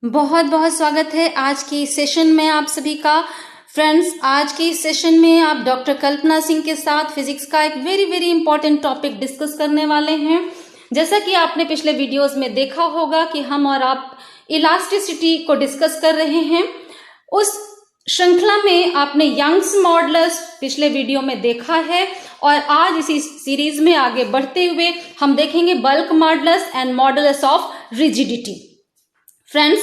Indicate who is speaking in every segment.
Speaker 1: बहुत बहुत स्वागत है आज की सेशन में आप सभी का। फ्रेंड्स, आज के इस सेशन में आप डॉक्टर कल्पना सिंह के साथ फिजिक्स का एक वेरी इंपॉर्टेंट टॉपिक डिस्कस करने वाले हैं। जैसा कि आपने पिछले वीडियोस में देखा होगा कि हम और आप इलास्टिसिटी को डिस्कस कर रहे हैं। उस श्रृंखला में आपने यंग्स मॉडुलस पिछले वीडियो में देखा है और आज इसी सीरीज में आगे बढ़ते हुए हम देखेंगे bulk modulus and modulus of rigidity. Friends,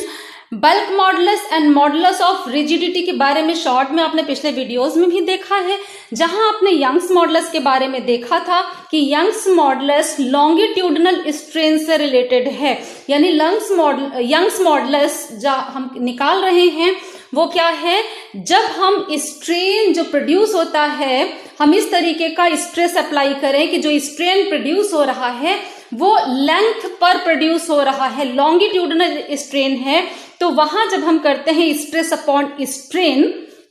Speaker 1: bulk modulus and modulus of rigidity के बारे में शॉर्ट में आपने पिछले वीडियोस में भी देखा है, जहां आपने यंग्स मॉडुलस के बारे में देखा था कि यंग्स मॉडुलस लॉन्गिट्यूडनल स्ट्रेन से रिलेटेड है। यानी यंग्स मॉडुलस जो हम निकाल रहे हैं वो क्या है, जब हम स्ट्रेन जो प्रोड्यूस होता है हम इस तरीके का स्ट्रेस अप्लाई करें कि जो स्ट्रेन प्रोड्यूस हो रहा है वो लेंथ पर प्रोड्यूस हो रहा है, लॉन्गिट्यूडनल स्ट्रेन है, तो वहां जब हम करते हैं स्ट्रेस अपॉन स्ट्रेन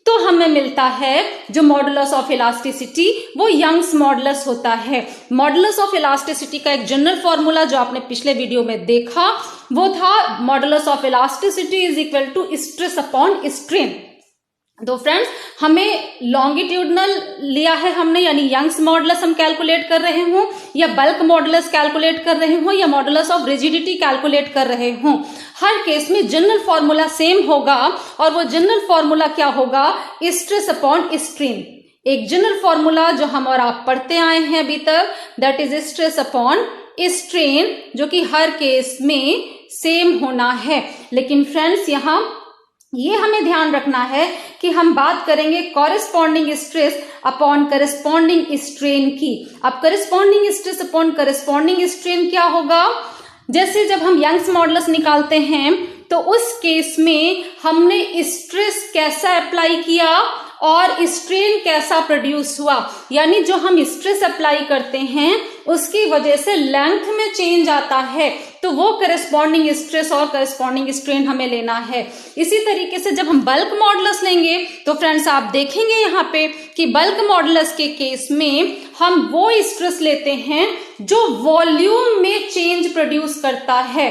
Speaker 1: तो हमें मिलता है जो मॉडुलस ऑफ इलास्टिसिटी, वो यंग्स मॉडुलस होता है। मॉडुलस ऑफ इलास्टिसिटी का एक जनरल फॉर्मूला जो आपने पिछले वीडियो में देखा वो था modulus of elasticity is equal to stress upon strain. तो फ्रेंड्स, हमें लॉन्गिट्यूडनल लिया है हमने, यानी यंग्स मॉडुलस हम कैलकुलेट कर रहे हों या बल्क मॉडुलस कैलकुलेट कर रहे हों या मॉडुलस ऑफ रिजिडिटी कैलकुलेट कर रहे हों, हर केस में जनरल फॉर्मूला सेम होगा। और वो जनरल फॉर्मूला क्या होगा, स्ट्रेस अपॉन स्ट्रेन। एक जनरल फॉर्मूला जो हम और आप पढ़ते आए हैं अभी तक, that is stress upon strain, जो कि हर केस में सेम होना है। लेकिन फ्रेंड्स, यहाँ ये हमें ध्यान रखना है कि हम बात करेंगे corresponding stress upon corresponding strain की। अब corresponding stress upon corresponding strain क्या होगा, जैसे जब हम यंग्स मॉडुलस निकालते हैं तो उस केस में हमने स्ट्रेस कैसा अप्लाई किया और स्ट्रेन कैसा प्रोड्यूस हुआ, यानी जो हम स्ट्रेस अप्लाई करते हैं उसकी वजह से लेंथ में चेंज आता है, तो वो करेस्पॉन्डिंग स्ट्रेस और करेस्पॉन्डिंग स्ट्रेन हमें लेना है। इसी तरीके से जब हम बल्क मॉडुलस लेंगे तो फ्रेंड्स आप देखेंगे यहाँ पे कि बल्क मॉडुलस के केस में हम वो स्ट्रेस लेते हैं जो वॉल्यूम में चेंज प्रोड्यूस करता है।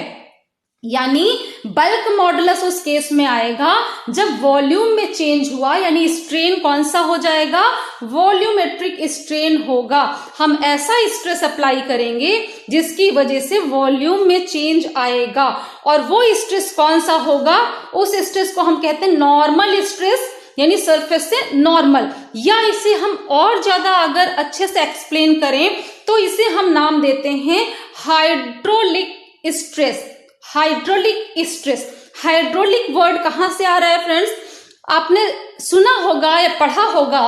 Speaker 1: यानी बल्क मॉडुलस उस केस में आएगा जब वॉल्यूम में चेंज हुआ, यानी स्ट्रेन कौन सा हो जाएगा, वॉल्यूमेट्रिक स्ट्रेन होगा। हम ऐसा स्ट्रेस अप्लाई करेंगे जिसकी वजह से वॉल्यूम में चेंज आएगा, और वो स्ट्रेस कौन सा होगा, उस स्ट्रेस को हम कहते हैं नॉर्मल स्ट्रेस, यानी सरफेस से नॉर्मल, या इसे हम और ज्यादा अगर अच्छे से एक्सप्लेन करें तो इसे हम नाम देते हैं hydraulic stress. Hydraulic stress, hydraulic word कहां से आ रहा है फ्रेंड्स, आपने सुना होगा या पढ़ा होगा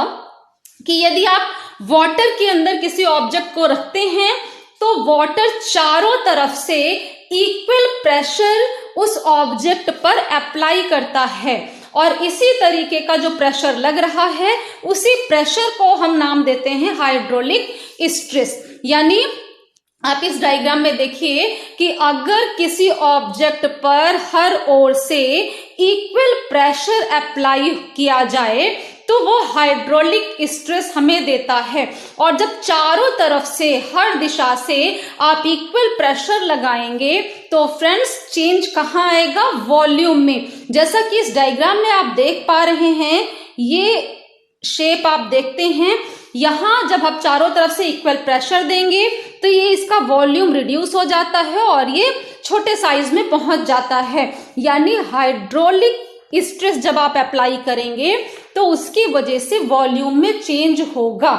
Speaker 1: कि यदि आप वाटर के अंदर किसी ऑब्जेक्ट को रखते हैं तो वाटर चारों तरफ से इक्वल प्रेशर उस ऑब्जेक्ट पर अप्लाई करता है, और इसी तरीके का जो प्रेशर लग रहा है उसी प्रेशर को हम नाम देते हैं हाइड्रोलिक स्ट्रेस। यानी आप इस डायग्राम में देखिए कि अगर किसी ऑब्जेक्ट पर हर ओर से इक्वल प्रेशर अप्लाई किया जाए तो वो हाइड्रोलिक स्ट्रेस हमें देता है, और जब चारों तरफ से हर दिशा से आप इक्वल प्रेशर लगाएंगे तो फ्रेंड्स चेंज कहाँ आएगा, वॉल्यूम में। जैसा कि इस डायग्राम में आप देख पा रहे हैं, ये शेप आप देखते हैं, यहां जब आप चारों तरफ से इक्वल प्रेशर देंगे तो ये इसका वॉल्यूम रिड्यूस हो जाता है और ये छोटे साइज में पहुंच जाता है। यानी हाइड्रोलिक स्ट्रेस जब आप अप्लाई करेंगे तो उसकी वजह से वॉल्यूम में चेंज होगा।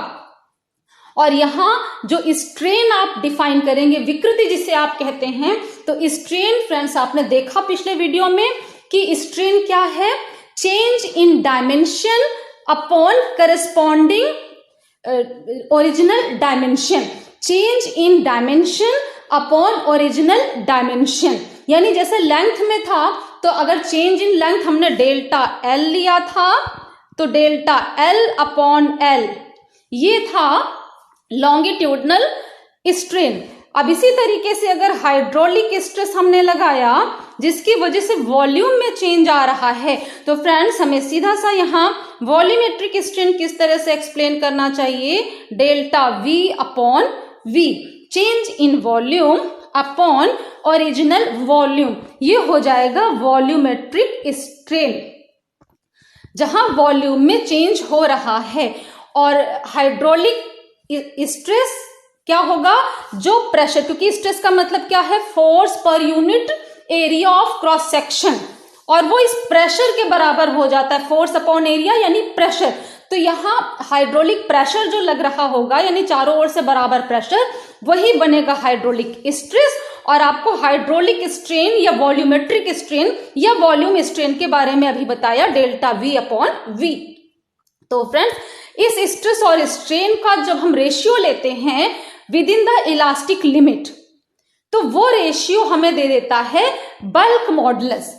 Speaker 1: और यहाँ जो स्ट्रेन आप डिफाइन करेंगे, विकृति जिसे आप कहते हैं, तो स्ट्रेन फ्रेंड्स आपने देखा पिछले वीडियो में कि स्ट्रेन क्या है, change in dimension upon corresponding original dimension, change in dimension upon original dimension. यानी जैसे लेंथ में था तो अगर चेंज इन लेंथ हमने डेल्टा एल लिया था तो डेल्टा एल अपॉन एल ये था लॉन्गिट्यूडनल स्ट्रेन। अब इसी तरीके से अगर हाइड्रोलिक स्ट्रेस हमने लगाया जिसकी वजह से वॉल्यूम में चेंज आ रहा है, तो फ्रेंड्स हमें सीधा सा यहाँ वॉल्यूमेट्रिक स्ट्रेन किस तरह से एक्सप्लेन करना चाहिए, delta V upon V, change in volume upon original volume. ये हो जाएगा वॉल्यूमेट्रिक स्ट्रेन, जहां वॉल्यूम में चेंज हो रहा है। और हाइड्रोलिक स्ट्रेस क्या होगा, जो प्रेशर, क्योंकि स्ट्रेस का मतलब क्या है, force per unit area of cross section, और वो इस प्रेशर के बराबर हो जाता है, फोर्स अपॉन एरिया यानी प्रेशर। तो यहाँ हाइड्रोलिक प्रेशर जो लग रहा होगा यानी चारों ओर से बराबर प्रेशर, वही बनेगा हाइड्रोलिक स्ट्रेस। और आपको हाइड्रोलिक स्ट्रेन या वॉल्यूमेट्रिक स्ट्रेन या वॉल्यूम स्ट्रेन के बारे में अभी बताया, डेल्टा V अपॉन V। तो फ्रेंड्स, इस स्ट्रेस और स्ट्रेन का जब हम रेशियो लेते हैं with in the elastic limit, तो वो रेशियो हमें दे देता है bulk modulus.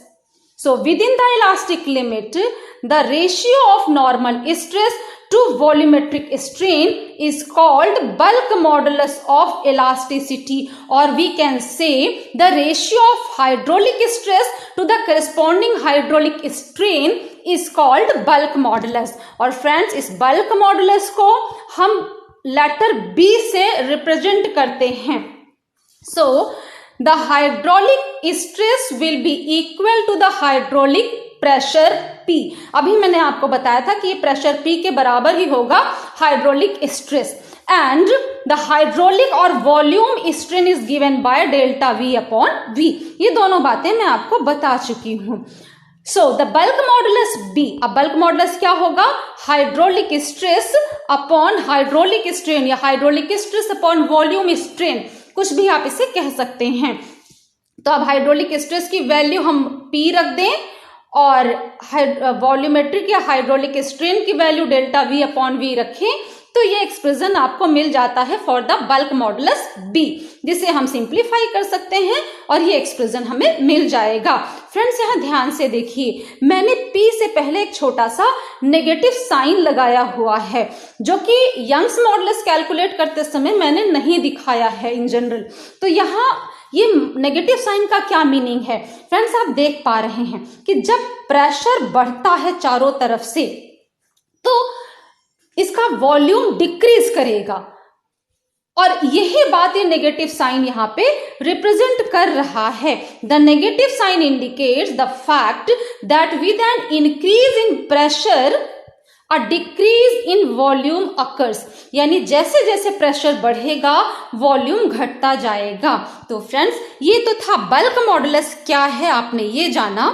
Speaker 1: So with in the elastic limit the ratio of normal stress to volumetric strain is called bulk modulus of elasticity, or we can say the ratio of hydraulic stress to the corresponding hydraulic strain is called bulk modulus। और friends, इस bulk modulus को हम letter B से represent करते हैं। So the hydraulic stress will be equal to the hydraulic pressure P। अभी मैंने आपको बताया था कि ये प्रेशर P के बराबर ही होगा hydraulic stress, and the hydraulic और volume strain is given by delta V upon V। ये दोनों बातें मैं आपको बता चुकी हूं। So the bulk modulus B, अब बल्क मॉडुलस क्या होगा, hydraulic stress upon hydraulic strain या hydraulic stress upon volume strain, कुछ भी आप इसे कह सकते हैं। तो अब हाइड्रोलिक स्ट्रेस की वैल्यू हम P रख दें और वॉल्यूमेट्रिक या हाइड्रोलिक स्ट्रेन की value delta V upon V रखें, तो ये एक्सप्रेशन आपको मिल जाता है for the bulk modulus B, जिसे हम सिंप्लीफाई कर सकते हैं और ये एक्सप्रेशन हमें मिल जाएगा। फ्रेंड्स, यहाँ ध्यान से देखिए, मैंने P से पहले एक छोटा सा नेगेटिव साइन लगाया हुआ है, जो कि यंग्स मॉडुलस कैलकुलेट करते समय मैंने नहीं दिखाया है इन जनरल। तो यहाँ ये नेगेटिव साइन का क्या मीनिंग है, फ्रेंड्स आप देख पा रहे हैं कि जब प्रेशर बढ़ता है चारों तरफ से, तो इसका वॉल्यूम डिक्रीज करेगा, और यही बात ये नेगेटिव साइन यहाँ पे रिप्रेजेंट कर रहा है। The negative sign indicates the fact that with an increase in pressure a decrease in volume occurs, यानी जैसे जैसे प्रेशर बढ़ेगा वॉल्यूम घटता जाएगा। तो फ्रेंड्स, ये तो था बल्क मॉडुलस क्या है, आपने ये जाना।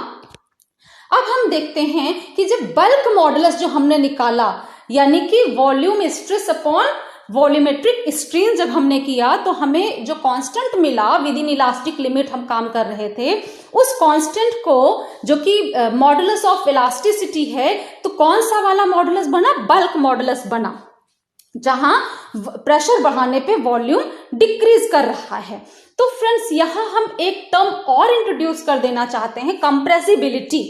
Speaker 1: अब हम देखते हैं कि जब बल्क मॉडुलस जो हमने निकाला, यानी कि volume stress upon volumetric strain जब हमने किया, तो हमें जो कांस्टेंट मिला विद इन इलास्टिक लिमिट हम काम कर रहे थे, उस कांस्टेंट को, जो कि मॉडुलस ऑफ इलास्टिसिटी है, तो कौन सा वाला मॉडुलस बना, बल्क मॉडुलस बना, जहां प्रेशर बढ़ाने पे वॉल्यूम डिक्रीज कर रहा है। तो फ्रेंड्स, यहां हम एक टर्म और इंट्रोड्यूस कर देना चाहते हैं, कंप्रेसिबिलिटी।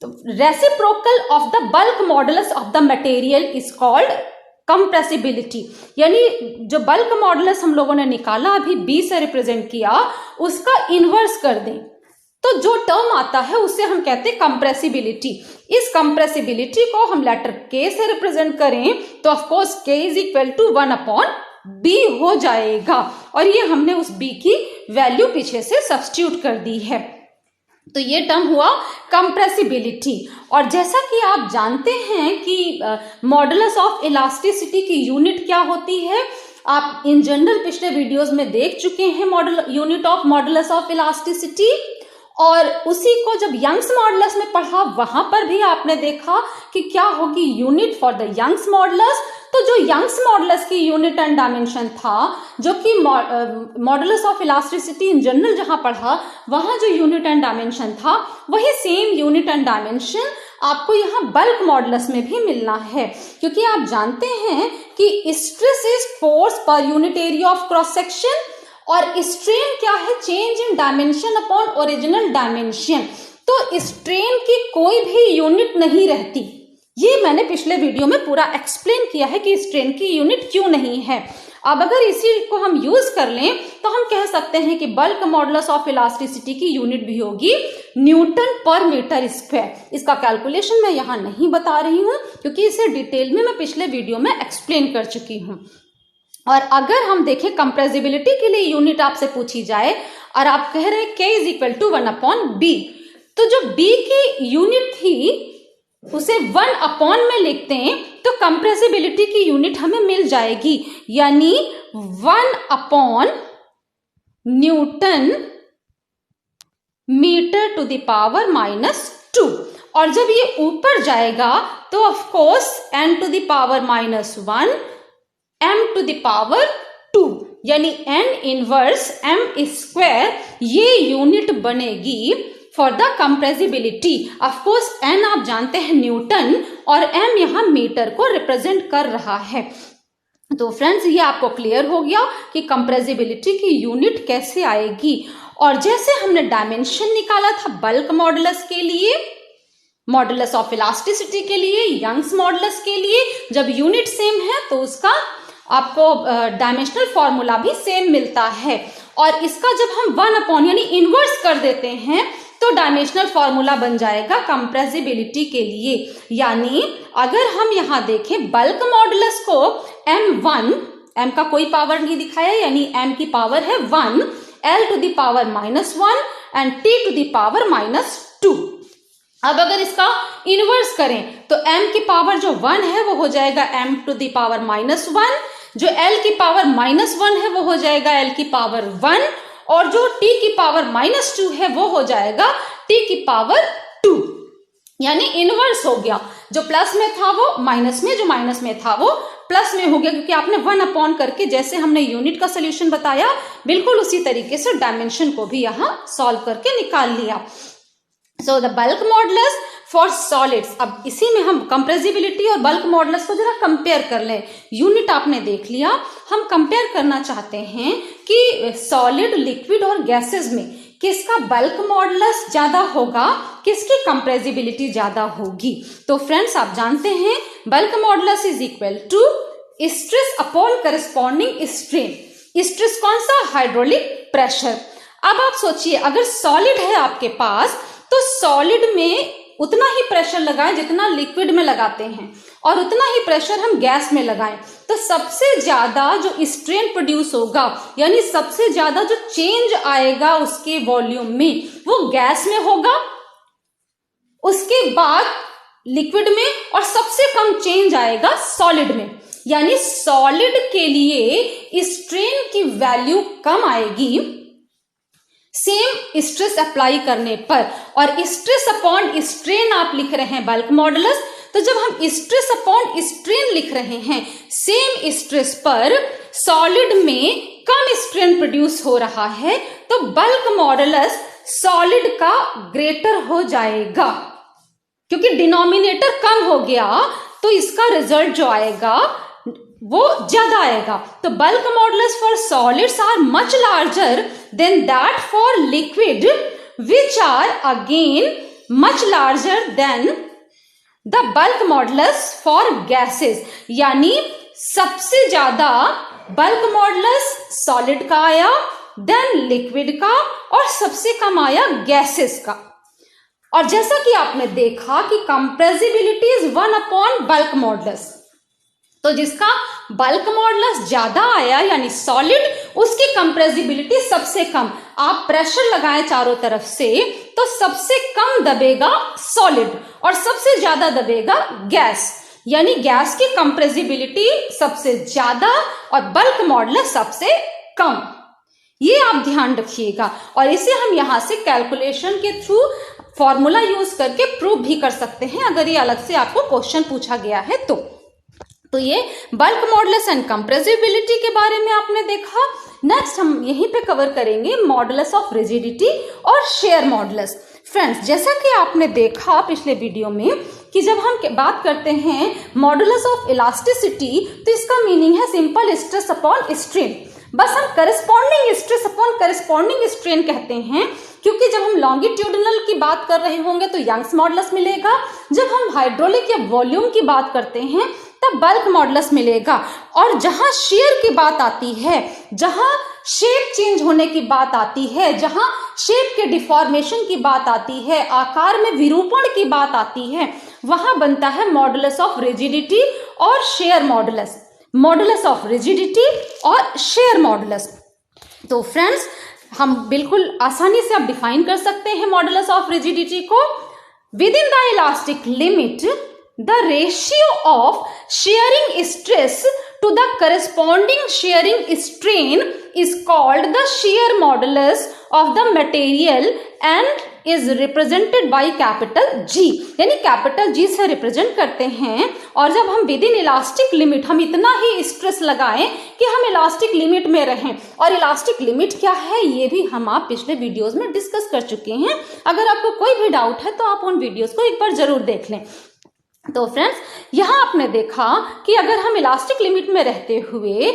Speaker 1: तो reciprocal of the bulk modulus of the material is called compressibility, यानी जो बल्क मॉडुलस हम लोगों ने निकाला, अभी B से रिप्रेजेंट किया, उसका इनवर्स कर दें, तो जो टर्म आता है उसे हम कहते हैं कंप्रेसिबिलिटी। इस कंप्रेसिबिलिटी को हम लेटर K से रिप्रेजेंट करें, तो of course K is equal to 1 upon B हो जाएगा, और ये हमने उस B की वैल्यू पीछे से सब्स्टिट्यूट कर दी है। तो ये टर्म हुआ कंप्रेसिबिलिटी। और जैसा कि आप जानते हैं कि मॉडुलस ऑफ इलास्टिसिटी की यूनिट क्या होती है, आप इन जनरल पिछले वीडियोस में देख चुके हैं unit of modulus of elasticity, और उसी को जब यंग्स मॉडुलस में पढ़ा, वहां पर भी आपने देखा कि क्या होगी unit for the Young's modulus. तो जो यंग्स मॉडुलस की यूनिट एंड डायमेंशन था, जो कि modulus of elasticity in general जहां पढ़ा, वहां जो यूनिट एंड डायमेंशन था, वही सेम यूनिट एंड डायमेंशन आपको यहाँ बल्क मॉडुलस में भी मिलना है, क्योंकि आप जानते हैं कि stress is force per unit area of cross section, और स्ट्रेन क्या है, change in dimension upon original dimension. तो स्ट्रेन की कोई भी यूनिट नहीं रहती, ये मैंने पिछले वीडियो में पूरा एक्सप्लेन किया है कि स्ट्रेन की यूनिट क्यों नहीं है। अब अगर इसी को हम यूज कर लें, तो हम कह सकते हैं कि बल्क मॉडुलस ऑफ इलास्टिसिटी की यूनिट भी होगी न्यूटन पर मीटर स्क्वायर। इसका कैलकुलेशन मैं यहाँ नहीं बता रही हूँ, क्योंकि इसे डिटेल में मैं पिछले वीडियो में एक्सप्लेन कर चुकी हूँ। और अगर हम देखें कंप्रेसिबिलिटी के लिए यूनिट आपसे पूछी जाए, और आप कह रहे हैं k is equal to 1/b। तो जो b की यूनिट थी उसे 1 में लिखते हैं तो कंप्रेसिबिलिटी की यूनिट हमें मिल जाएगी, यानी 1/N metre to the power -2। और जब ये ऊपर जाएगा तो of course n to the power -1 m to the power 2, यानी n इनवर्स m स्क्वायर ये यूनिट बनेगी for the compressibility. Of course n आप जानते हैं न्यूटन और m यहां मीटर को रिप्रेजेंट कर रहा है। तो फ्रेंड्स ये आपको क्लियर हो गया कि कंप्रेसिबिलिटी की यूनिट कैसे आएगी। और जैसे हमने डायमेंशन निकाला था बल्क मॉडुलस के लिए, मॉडुलस ऑफ इलास्टिसिटी के लिए, यंग्स मॉडुलस के लिए, जब यूनिट सेम है तो उसका आपको डायमेंशनल फॉर्मूला भी सेम मिलता है। और इसका जब हम 1 यानी इनवर्स कर देते हैं तो डायमेंशनल फॉर्मूला बन जाएगा कंप्रेसिबिलिटी के लिए। यानी अगर हम यहां देखें बल्क मॉडुलस को m1, m का कोई पावर नहीं दिखाया, यानी m की पावर है 1, l to the power -1 and t to the power -2। अब अगर इसका इनवर्स करें तो m की पावर जो 1 है वो हो जाएगा m टू द पावर -1, जो l की पावर -1 है वो हो जाएगा l की पावर 1, और जो t की पावर -2 है वो हो जाएगा t की पावर 2, यानी इनवर्स हो गया। जो प्लस में था वो माइनस में, जो माइनस में था वो प्लस में हो गया, क्योंकि आपने 1 करके जैसे हमने यूनिट का सोल्यूशन बताया बिल्कुल उसी तरीके से डायमेंशन को भी यहां सॉल्व करके निकाल लिया। सो the bulk modulus for solids. अब इसी में हम कंप्रेसिबिलिटी और बल्क मॉडुलस को जरा कंपेयर कर लें। यूनिट आपने देख लिया, हम कंपेयर करना चाहते हैं कि सॉलिड, लिक्विड और गैसेस में किसका बल्क मॉडुलस ज्यादा होगा, किसकी कंप्रेसिबिलिटी ज्यादा होगी। तो फ्रेंड्स आप जानते हैं bulk modulus is equal to stress upon corresponding strain. Stress कौन सा? Hydraulic pressure. अब आप सोचिए अगर सॉलिड है आपके पास तो सॉलिड में उतना ही प्रेशर लगाएं जितना लिक्विड में लगाते हैं, और उतना ही प्रेशर हम गैस में लगाएं, तो सबसे ज्यादा जो स्ट्रेन प्रोड्यूस होगा, यानी सबसे ज्यादा जो चेंज आएगा उसके वॉल्यूम में, वो गैस में होगा, उसके बाद लिक्विड में, और सबसे कम चेंज आएगा सॉलिड में। यानी सॉलिड के लिए स्ट्रेन की वैल्यू कम आएगी सेम स्ट्रेस अप्लाई करने पर। और स्ट्रेस अपॉन स्ट्रेन आप लिख रहे हैं बल्क मॉडुलस, तो जब हम स्ट्रेस अपॉन स्ट्रेन लिख रहे हैं सेम स्ट्रेस पर सॉलिड में कम स्ट्रेन प्रोड्यूस हो रहा है, तो बल्क मॉडुलस सॉलिड का ग्रेटर हो जाएगा, क्योंकि डिनोमिनेटर कम हो गया तो इसका रिजल्ट जो आएगा वो ज्यादा आएगा। तो bulk modulus for solids are much larger than that for liquid which are again much larger than the bulk modulus for gases. यानी सबसे ज्यादा बल्क मॉडुलस सॉलिड का आया, देन लिक्विड का, और सबसे कम आया गैसेस का। और जैसा कि आपने देखा कि कंप्रेसिबिलिटी इज 1 बल्क मॉडुलस, तो जिसका बल्क मॉडुलस ज्यादा आया यानी सॉलिड, उसकी कंप्रेसिबिलिटी सबसे कम। आप प्रेशर लगाएं चारों तरफ से तो सबसे कम दबेगा सॉलिड और सबसे ज्यादा दबेगा गैस, यानी गैस की कंप्रेसिबिलिटी सबसे ज्यादा और बल्क मॉडुलस सबसे कम। ये आप ध्यान रखिएगा, और इसे हम यहां से कैलकुलेशन के थ्रू फॉर्मूला यूज करके प्रूव भी कर सकते हैं अगर ये अलग से आपको क्वेश्चन पूछा गया है तो ये बल्क मॉडुलस एंड कंप्रेसिबिलिटी के बारे में आपने देखा। नेक्स्ट हम यहीं पे कवर करेंगे मॉडुलस ऑफ रिजिडिटी और शेयर मॉडुलस। फ्रेंड्स, जैसा कि आपने देखा पिछले वीडियो में कि जब हम बात करते हैं मॉडुलस ऑफ इलास्टिसिटी तो इसका मीनिंग है सिंपल स्ट्रेस अपॉन स्ट्रेन। बस हम corresponding stress upon corresponding strain कहते हैं, क्योंकि जब हम लॉन्गिट्यूडिनल की बात कर रहे होंगे तो यंग्स मॉडुलस मिलेगा, जब हम हाइड्रोलिक या वॉल्यूम की बात करते हैं तब बल्क मॉडुलस मिलेगा। और जहां शेयर की बात आती है, जहां शेप चेंज होने की बात आती है, जहां शेप के डिफॉर्मेशन की बात आती है, आकार में विरूपण की बात आती है, वहां बनता है मॉडुलस ऑफ रिजिडिटी और share modulus, modulus of rigidity और शेयर मॉडुलस। तो फ्रेंड्स, हम बिल्कुल आसानी से आप डिफाइन कर सकते हैं मॉडुलस ऑफ रिजिडिटी को। With in the elastic limit the ratio of shearing stress to the corresponding shearing strain is called the shear modulus of the material and is represented by capital G, यानी capital G से represent करते हैं। और जब हम with in elastic limit, हम इतना ही stress लगाएं कि हम इलास्टिक लिमिट में रहें। और इलास्टिक लिमिट क्या है ये भी हम आप पिछले वीडियोस में डिस्कस कर चुके हैं। अगर आपको कोई भी डाउट है तो आप उन वीडियोस को एक बार जरूर देख लें। तो फ्रेंड्स, यहां आपने देखा कि अगर हम इलास्टिक लिमिट में रहते हुए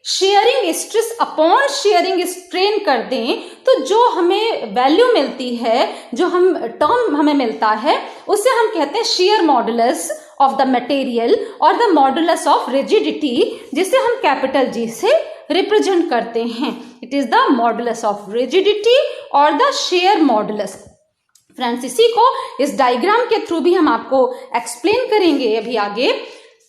Speaker 1: sharing stress upon sharing strain कर दें तो जो हमें वैल्यू मिलती है, जो हम टर्म हमें मिलता है, उसे हम कहते हैं share modulus of the material और द मॉडुलस ऑफ रिजिडिटी, जिसे हम कैपिटल जी से रिप्रेजेंट करते हैं। It is the modulus of rigidity और द शेयर मॉडुलस। फ्रेंड्स, इसी को इस डायग्राम के थ्रू भी हम आपको एक्सप्लेन करेंगे अभी आगे।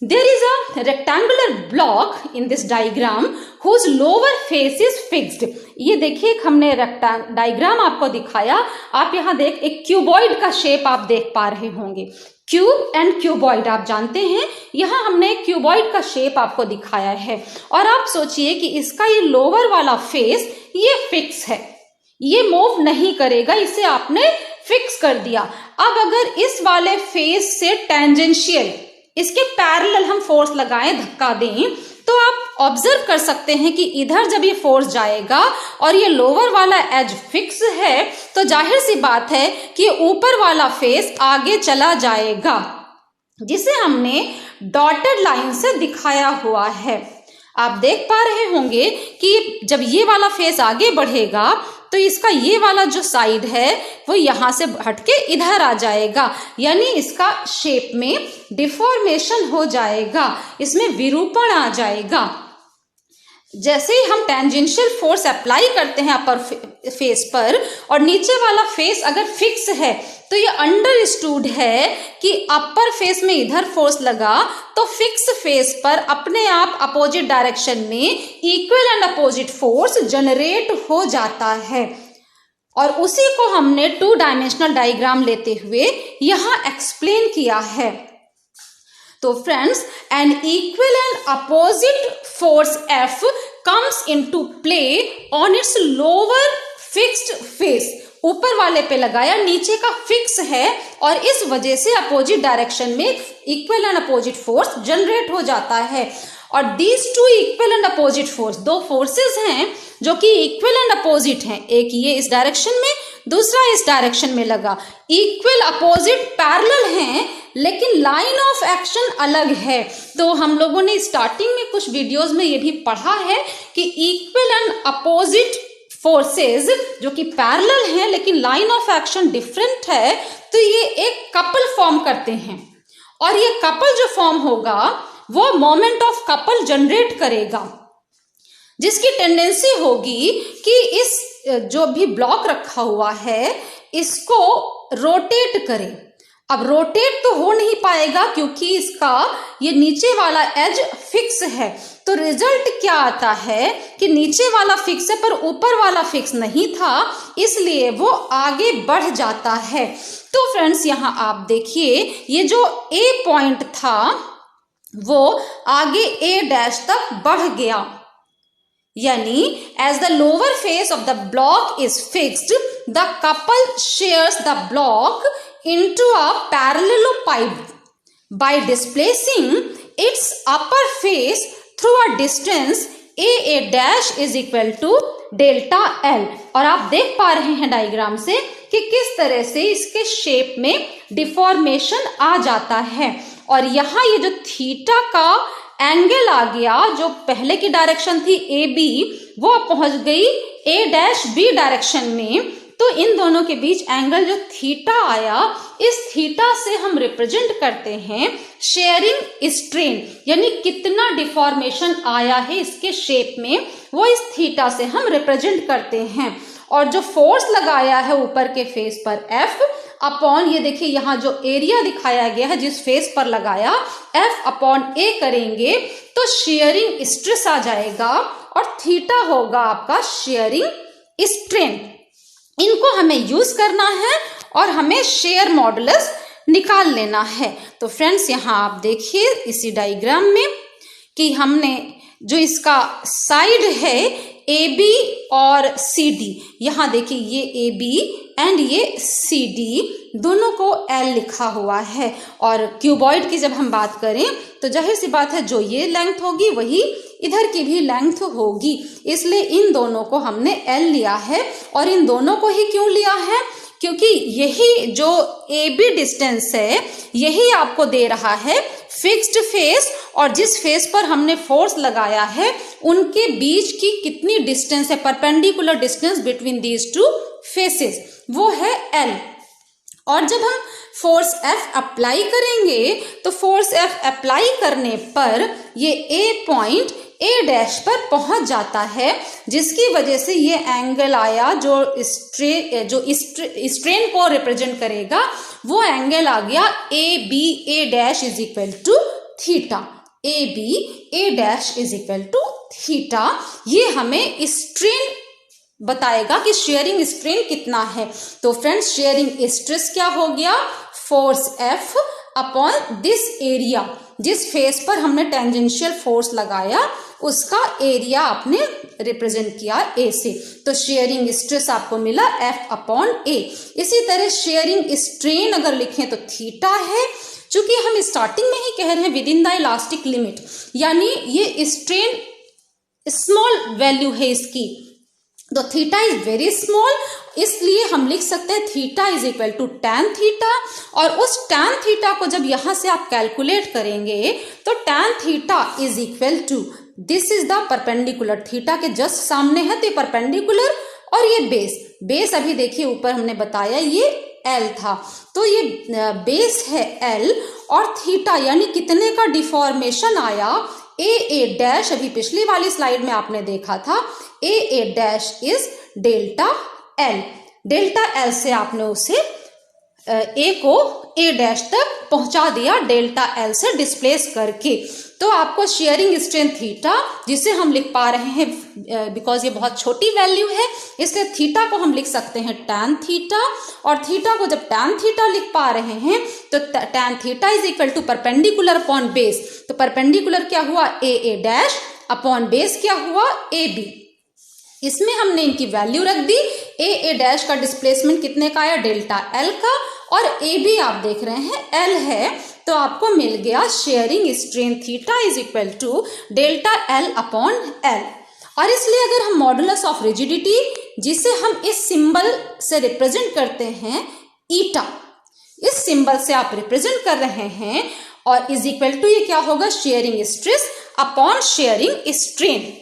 Speaker 1: There is a rectangular block in this diagram whose lower face is fixed. ये देखिए, हमने डायग्राम आपको दिखाया। आप यहाँ देख एक क्यूबॉइड का शेप आप देख पा रहे होंगे। क्यूब एंड क्यूबॉइड आप जानते हैं। यहाँ हमने क्यूबॉइड का शेप आपको दिखाया है और आप सोचिए कि इसका ये लोअर वाला फेस ये फिक्स है, ये मूव नहीं करेगा, इसे आपने फिक्स कर दिया। अब अगर इस वाले फेस से टेंजेंशियल इसके पैरेलल हम फोर्स लगाएं, धक्का दें, तो आप ऑब्जर्व कर सकते हैं कि इधर जब ये फोर्स जाएगा और ये लोअर वाला एज फिक्स है तो जाहिर सी बात है कि ऊपर वाला फेस आगे चला जाएगा, जिसे हमने डॉटेड लाइन से दिखाया हुआ है। आप देख पा रहे होंगे कि जब ये वाला फेस आगे बढ़ेगा तो इसका ये वाला जो साइड है वो यहां से हटके इधर आ जाएगा, यानी इसका शेप में डिफॉर्मेशन हो जाएगा, इसमें विरूपण आ जाएगा। जैसे ही हम टेंजेंशियल फोर्स अप्लाई करते हैं अपर फेस पर और नीचे वाला फेस अगर फिक्स है तो ये अंडरस्टूड है कि अपर फेस में इधर फोर्स लगा तो फिक्स फेस पर अपने आप अपोजिट डायरेक्शन में equal and opposite force generate हो जाता है। और उसी को हमने 2 डायमेंशनल डायग्राम लेते हुए यहां एक्सप्लेन किया है। तो friends, an equal and opposite force F comes into play on its lower fixed face. ऊपर वाले पे लगाया, नीचे का फिक्स है और इस वजह से अपोजिट डायरेक्शन में equal and opposite force generate हो जाता है। और these 2 equal and opposite force, 2 forces हैं जो कि इक्वल एंड अपोजिट हैं। एक ये इस डायरेक्शन में, दूसरा इस डायरेक्शन में लगा। इक्वल अपोजिट पैरेलल हैं लेकिन लाइन ऑफ एक्शन अलग है। तो हम लोगों ने स्टार्टिंग में कुछ वीडियोस में ये भी पढ़ा है कि इक्वल एंड अपोजिट फोर्सेस जो कि पैरेलल हैं लेकिन लाइन ऑफ एक्शन डिफरेंट है, तो ये एक कपल फॉर्म करते हैं। और ये कपल जो फॉर्म होगा वो मोमेंट ऑफ कपल जनरेट करेगा, जिसकी टेंडेंसी होगी कि इस जो भी ब्लॉक रखा हुआ है इसको रोटेट करे। अब रोटेट तो हो नहीं पाएगा क्योंकि इसका ये नीचे वाला एज फिक्स है। तो रिजल्ट क्या आता है कि नीचे वाला फिक्स है पर ऊपर वाला फिक्स नहीं था, इसलिए वो आगे बढ़ जाता है। तो फ्रेंड्स, यहाँ आप देखिए ये जो ए पॉइंट था वो आगे ए डैश तक बढ़ गया, यानी as the lower face of the block is fixed the couple shears the block into a parallelopipe by displacing its upper face through a distance a dash is equal to delta L। और आप देख पा रहे हैं diagram से कि किस तरह से इसके शेप में डिफॉर्मेशन आ जाता है। और यहाँ ये जो थीटा का एंगल आ गया, जो पहले की डायरेक्शन थी ए बी, वो पहुंच गई ए डैश बी डायरेक्शन में। तो इन दोनों के बीच एंगल जो थीटा आया, इस थीटा से हम रिप्रेजेंट करते हैं शेयरिंग स्ट्रेन, यानी कितना डिफॉर्मेशन आया है इसके शेप में, वो इस थीटा से हम रिप्रेजेंट करते हैं। और जो फोर्स लगाया है ऊपर के फेस पर F अपॉन, ये देखिए यहाँ जो एरिया दिखाया गया है जिस फेस पर लगाया, F अपॉन A करेंगे तो शेयरिंग स्ट्रेस आ जाएगा और थीटा होगा आपका शेयरिंग स्ट्रेन, इनको हमें यूज करना है और हमें शेयर मॉडुलस निकाल लेना है। तो फ्रेंड्स यहाँ आप देखिए इसी डायग्राम में कि हमने जो इसका साइड है AB और CD, यहाँ देखिए ये AB एंड ये CD दोनों को L लिखा हुआ है। और क्यूबॉइड की जब हम बात करें तो जाहिर सी बात है जो ये लेंथ होगी वही इधर की भी लेंथ होगी, इसलिए इन दोनों को हमने L लिया है। और इन दोनों को ही क्यों लिया है, क्योंकि यही जो AB डिस्टेंस है यही आपको दे रहा है फिक्स्ड फेस, और जिस फेस पर हमने फोर्स लगाया है उनके बीच की कितनी डिस्टेंस है, perpendicular distance between these two faces, वो है L। और जब हम फोर्स F अप्लाई करेंगे तो फोर्स F अप्लाई करने पर ये A पॉइंट A डैश पर पहुंच जाता है, जिसकी वजह से ये एंगल आया जो स्ट्रेन को रिप्रेजेंट करेगा, वो एंगल आ गया AB dash is equal to theta. AB dash is equal to theta. ये हमें स्ट्रेन बताएगा कि शेयरिंग स्ट्रेन कितना है। तो फ्रेंड्स शेयरिंग स्ट्रेस क्या हो गया, force F upon this area, जिस फेस पर हमने टेंजेंशियल फोर्स लगाया उसका एरिया आपने रिप्रेजेंट किया A से, तो शेयरिंग स्ट्रेस आपको मिला F अपॉन A। इसी तरह शेयरिंग स्ट्रेन अगर लिखें तो थीटा है, चूंकि हम स्टार्टिंग में ही कह रहे हैं with in the elastic limit, यानी ये स्ट्रेन स्मॉल वैल्यू है इसकी, तो थीटा इज वेरी स्मॉल, इसलिए हम लिख सकते हैं theta is equal to tan theta. और उस टैन थीटा को जब यहां से आप कैलकुलेट करेंगे तो tan theta is equal to this is the perpendicular, theta के जस्ट सामने है तो ये परपेंडिकुलर, और ये बेस अभी देखिए ऊपर हमने बताया ये L था, तो ये बेस है L और थीटा यानी कितने का डिफॉर्मेशन आया A डैश, अभी पिछली वाली स्लाइड में आपने देखा था A dash is delta L, delta L से आपने उसे A को A डैश तक पहुंचा दिया डेल्टा L से डिस्प्लेस करके। तो आपको शेयरिंग स्ट्रेन थीटा, जिसे हम लिख पा रहे हैं बिकॉज ये बहुत छोटी वैल्यू है इसलिए थीटा को हम लिख सकते हैं टैन थीटा, और थीटा को जब टैन थीटा लिख पा रहे हैं तो tan theta is equal to perpendicular upon base, तो परपेंडिकुलर क्या हुआ A डैश अपॉन बेस क्या हुआ AB। इसमें हमने इनकी वैल्यू रख दी, A डैश का डिस्प्लेसमेंट कितने का आया डेल्टा L का, और AB आप देख रहे हैं L है, तो आपको मिल गया shearing strain theta is equal to delta L upon L। और इसलिए अगर हम मॉडुलस ऑफ रिजिडिटी, जिसे हम इस सिंबल से रिप्रेजेंट करते हैं ईटा, इस सिंबल से आप रिप्रेजेंट कर रहे हैं, और इज इक्वल टू ये क्या होगा sharing stress upon sharing strain.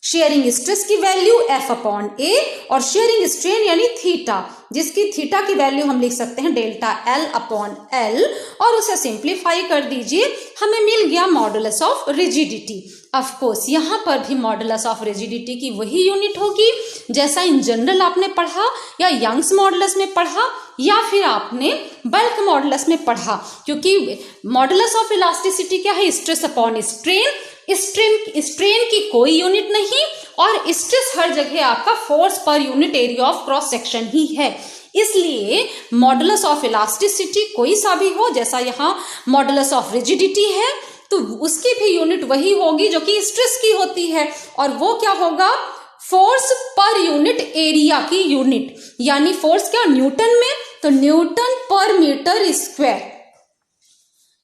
Speaker 1: Sharing stress की वैल्यू F अपॉन A और शेयरिंग स्ट्रेन यानी थीटा, जिसकी थीटा की वैल्यू हम लिख सकते हैं डेल्टा L अपॉन L, और उसे सिंप्लीफाई कर दीजिए, हमें मिल गया modulus of rigidity. Of course यहाँ पर भी मॉडुलस ऑफ रिजिडिटी की वही यूनिट होगी जैसा इन जनरल आपने पढ़ा या यंग्स मॉडुलस में पढ़ा या फिर आपने बल्क मॉडुलस में पढ़ा, क्योंकि मॉडुलस ऑफ इलास्टिसिटी क्या है, स्ट्रेस अपॉन स्ट्रेन, स्ट्रेन की कोई यूनिट नहीं, और स्ट्रेस हर जगह आपका force per unit area of cross section ही है। इसलिए मॉडुलस ऑफ इलास्टिसिटी कोई सा भी हो, जैसा यहाँ मॉडुलस ऑफ रिजिडिटी है, तो उसकी भी यूनिट वही होगी जो कि स्ट्रेस की होती है, और वो क्या होगा फोर्स पर यूनिट एरिया की यूनिट, यानी फोर्स क्या न्यूटन में, तो न्यूटन पर मीटर स्क्वायर,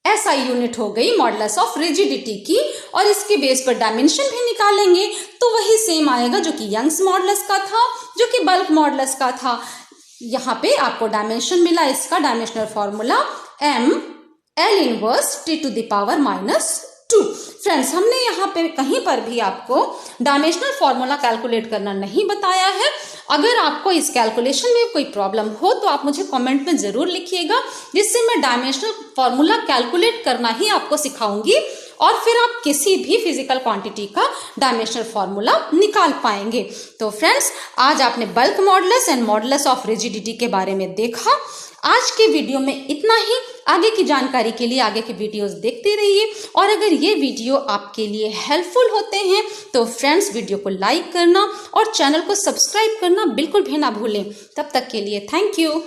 Speaker 1: ऐसा यूनिट हो गई मॉडुलस ऑफ रिजिडिटी की। और इसके बेस पर डायमेंशन भी निकालेंगे तो वही सेम आएगा जो कि यंग्स मॉडुलस का था, जो कि बल्क मॉडुलस का था। यहाँ पे आपको डायमेंशन मिला, इसका dimensional formula m L inverse t to the power -2। Friends हमने यहाँ पे कहीं पर भी आपको डायमेंशनल फॉर्मूला कैलकुलेट करना नहीं बताया है। अगर आपको इस कैलकुलेशन में कोई प्रॉब्लम हो तो आप मुझे कमेंट में जरूर लिखिएगा, जिससे मैं डायमेंशनल फॉर्मूला कैलकुलेट करना ही आपको सिखाऊंगी। और फिर आप किसी भी फिजिकल क्वांटिटी का डायमेंशनल फॉर्मूला निकाल पाएंगे। तो फ्रेंड्स, आज आपने bulk modulus and modulus of rigidity के बारे में देखा। आज के वीडियो में इतना ही। आगे की जानकारी के लिए आगे के वीडियोस देखते रहिए, और अगर ये वीडियो आपके लिए हेल्पफुल होते हैं तो फ्रेंड्स वीडियो को लाइक करना और चैनल को सब्सक्राइब करना बिल्कुल भी ना भूलें। तब तक के लिए थैंक यू।